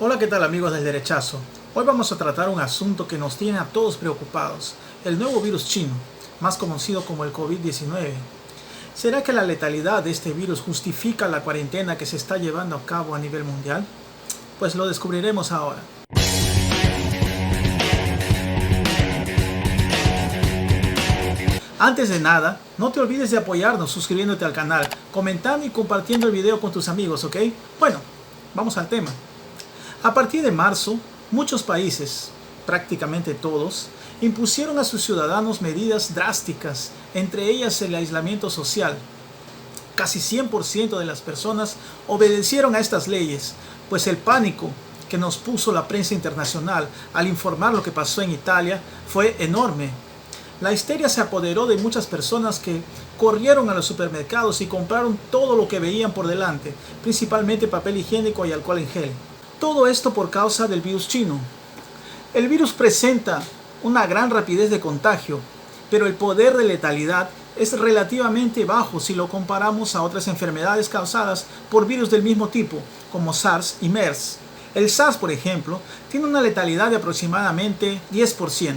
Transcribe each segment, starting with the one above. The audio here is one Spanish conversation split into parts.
Hola, ¿qué tal amigos del derechazo? Hoy vamos a tratar un asunto que nos tiene a todos preocupados, el nuevo virus chino, más conocido como el COVID-19. ¿Será que la letalidad de este virus justifica la cuarentena que se está llevando a cabo a nivel mundial? Pues lo descubriremos ahora. Antes de nada, no te olvides de apoyarnos suscribiéndote al canal, comentando y compartiendo el video con tus amigos, ¿ok? Bueno, vamos al tema. A partir de marzo, muchos países, prácticamente todos, impusieron a sus ciudadanos medidas drásticas, entre ellas el aislamiento social. Casi 100% de las personas obedecieron a estas leyes, pues el pánico que nos puso la prensa internacional al informar lo que pasó en Italia fue enorme. La histeria se apoderó de muchas personas que corrieron a los supermercados y compraron todo lo que veían por delante, principalmente papel higiénico y alcohol en gel. Todo esto por causa del virus chino. El virus presenta una gran rapidez de contagio, pero el poder de letalidad es relativamente bajo si lo comparamos a otras enfermedades causadas por virus del mismo tipo, como SARS y MERS. El SARS, por ejemplo, tiene una letalidad de aproximadamente 10%.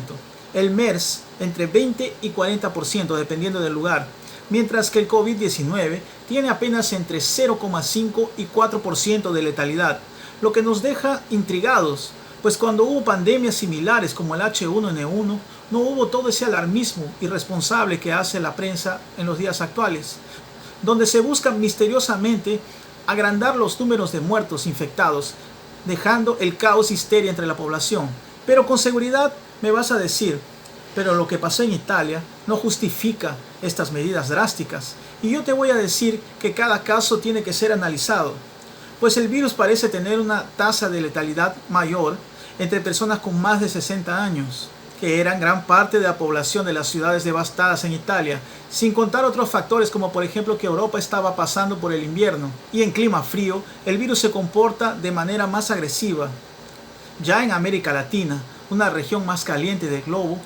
El MERS entre 20 y 40% dependiendo del lugar, mientras que el COVID-19 tiene apenas entre 0,5 y 4% de letalidad, lo que nos deja intrigados, pues cuando hubo pandemias similares como el H1N1, no hubo todo ese alarmismo irresponsable que hace la prensa en los días actuales, donde se busca misteriosamente agrandar los números de muertos infectados, dejando el caos y histeria entre la población. Pero con seguridad me vas a decir, pero lo que pasó en Italia no justifica estas medidas drásticas. Y yo te voy a decir que cada caso tiene que ser analizado, pues el virus parece tener una tasa de letalidad mayor entre personas con más de 60 años, que eran gran parte de la población de las ciudades devastadas en Italia, sin contar otros factores como por ejemplo que Europa estaba pasando por el invierno, y en clima frío el virus se comporta de manera más agresiva. Ya en América Latina, una región más caliente del globo,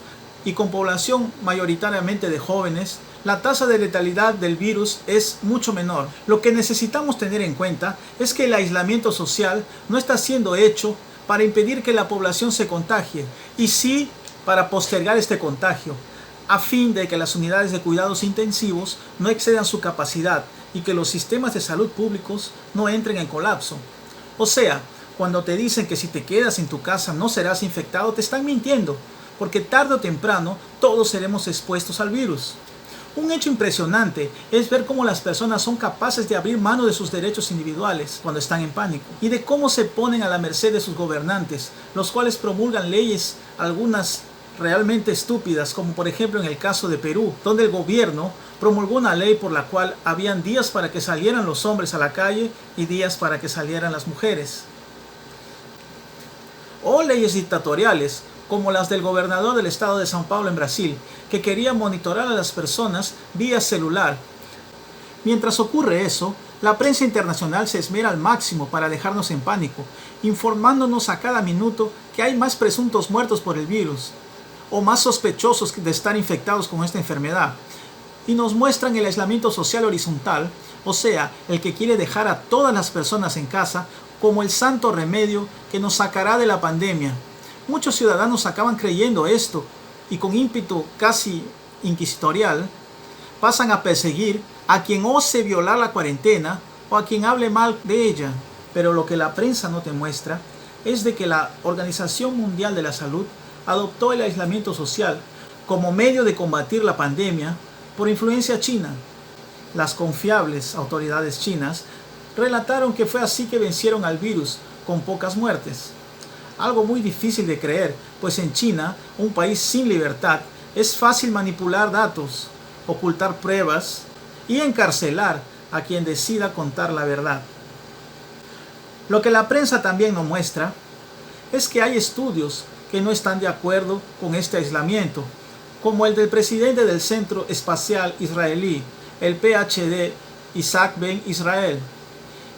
y con población mayoritariamente de jóvenes, la tasa de letalidad del virus es mucho menor. Lo que necesitamos tener en cuenta es que el aislamiento social no está siendo hecho para impedir que la población se contagie, y sí para postergar este contagio, a fin de que las unidades de cuidados intensivos no excedan su capacidad y que los sistemas de salud públicos no entren en colapso. O sea, cuando te dicen que si te quedas en tu casa no serás infectado, te están mintiendo, porque tarde o temprano todos seremos expuestos al virus. Un hecho impresionante es ver cómo las personas son capaces de abrir mano de sus derechos individuales cuando están en pánico, y de cómo se ponen a la merced de sus gobernantes, los cuales promulgan leyes, algunas realmente estúpidas, como por ejemplo en el caso de Perú, donde el gobierno promulgó una ley por la cual habían días para que salieran los hombres a la calle y días para que salieran las mujeres. O leyes dictatoriales, como las del gobernador del estado de São Paulo en Brasil, que quería monitorar a las personas vía celular. Mientras ocurre eso, la prensa internacional se esmera al máximo para dejarnos en pánico, informándonos a cada minuto que hay más presuntos muertos por el virus, o más sospechosos de estar infectados con esta enfermedad, y nos muestran el aislamiento social horizontal, o sea, el que quiere dejar a todas las personas en casa como el santo remedio que nos sacará de la pandemia. Muchos ciudadanos acaban creyendo esto y con ímpetu casi inquisitorial pasan a perseguir a quien ose violar la cuarentena o a quien hable mal de ella. Pero lo que la prensa no te muestra es de que la Organización Mundial de la Salud adoptó el aislamiento social como medio de combatir la pandemia por influencia china. Las confiables autoridades chinas relataron que fue así que vencieron al virus con pocas muertes. Algo muy difícil de creer, pues en China, un país sin libertad, es fácil manipular datos, ocultar pruebas y encarcelar a quien decida contar la verdad. Lo que la prensa también nos muestra es que hay estudios que no están de acuerdo con este aislamiento, como el del presidente del Centro Espacial Israelí, el PhD Isaac Ben Israel,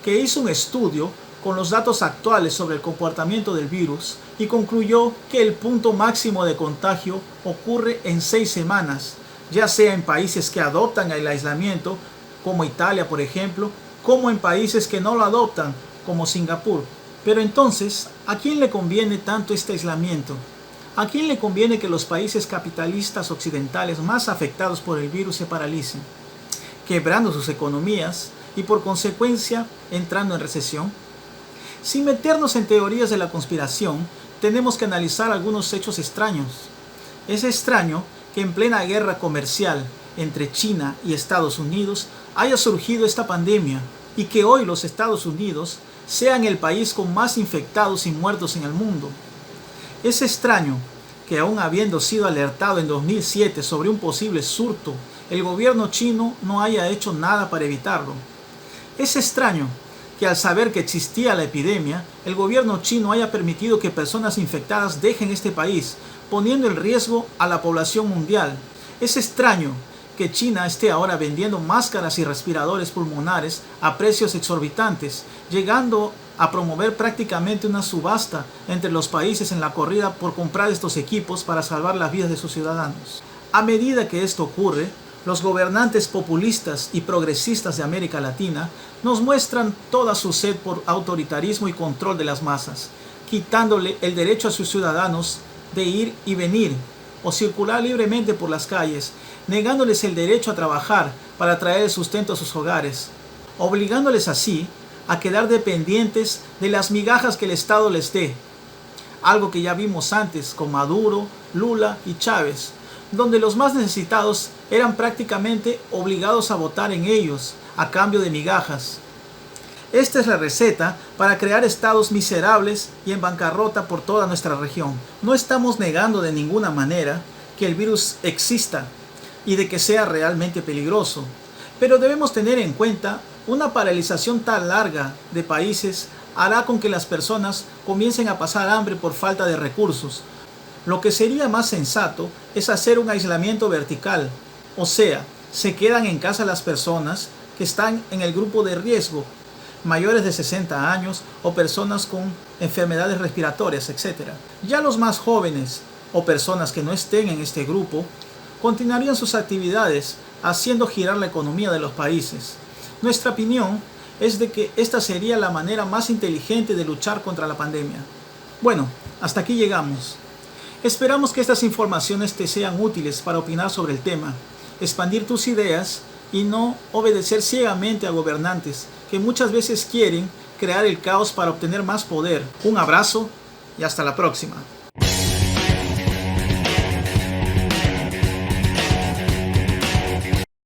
que hizo un estudio con los datos actuales sobre el comportamiento del virus y concluyó que el punto máximo de contagio ocurre en 6 semanas, ya sea en países que adoptan el aislamiento, como Italia por ejemplo, como en países que no lo adoptan, como Singapur. Pero entonces, ¿a quién le conviene tanto este aislamiento? ¿A quién le conviene que los países capitalistas occidentales más afectados por el virus se paralicen, quebrando sus economías y por consecuencia entrando en recesión? Sin meternos en teorías de la conspiración, tenemos que analizar algunos hechos extraños. Es extraño que en plena guerra comercial entre China y Estados Unidos haya surgido esta pandemia y que hoy los Estados Unidos sean el país con más infectados y muertos en el mundo. Es extraño que aún habiendo sido alertado en 2007 sobre un posible surto, el gobierno chino no haya hecho nada para evitarlo. Es extraño que al saber que existía la epidemia, el gobierno chino haya permitido que personas infectadas dejen este país, poniendo en riesgo a la población mundial. Es extraño que China esté ahora vendiendo máscaras y respiradores pulmonares a precios exorbitantes, llegando a promover prácticamente una subasta entre los países en la corrida por comprar estos equipos para salvar las vidas de sus ciudadanos. A medida que esto ocurre, los gobernantes populistas y progresistas de América Latina nos muestran toda su sed por autoritarismo y control de las masas, quitándole el derecho a sus ciudadanos de ir y venir o circular libremente por las calles, negándoles el derecho a trabajar para traer el sustento a sus hogares, obligándoles así a quedar dependientes de las migajas que el Estado les dé, algo que ya vimos antes con Maduro, Lula y Chávez, donde los más necesitados eran prácticamente obligados a votar en ellos a cambio de migajas. Esta es la receta para crear estados miserables y en bancarrota por toda nuestra región. No estamos negando de ninguna manera que el virus exista y de que sea realmente peligroso, pero debemos tener en cuenta una paralización tan larga de países hará con que las personas comiencen a pasar hambre por falta de recursos. Lo que sería más sensato es hacer un aislamiento vertical, o sea, se quedan en casa las personas que están en el grupo de riesgo, mayores de 60 años o personas con enfermedades respiratorias, etc. Ya los más jóvenes o personas que no estén en este grupo continuarían sus actividades haciendo girar la economía de los países. Nuestra opinión es de que esta sería la manera más inteligente de luchar contra la pandemia. Bueno, hasta aquí llegamos. Esperamos que estas informaciones te sean útiles para opinar sobre el tema, expandir tus ideas y no obedecer ciegamente a gobernantes que muchas veces quieren crear el caos para obtener más poder. Un abrazo y hasta la próxima.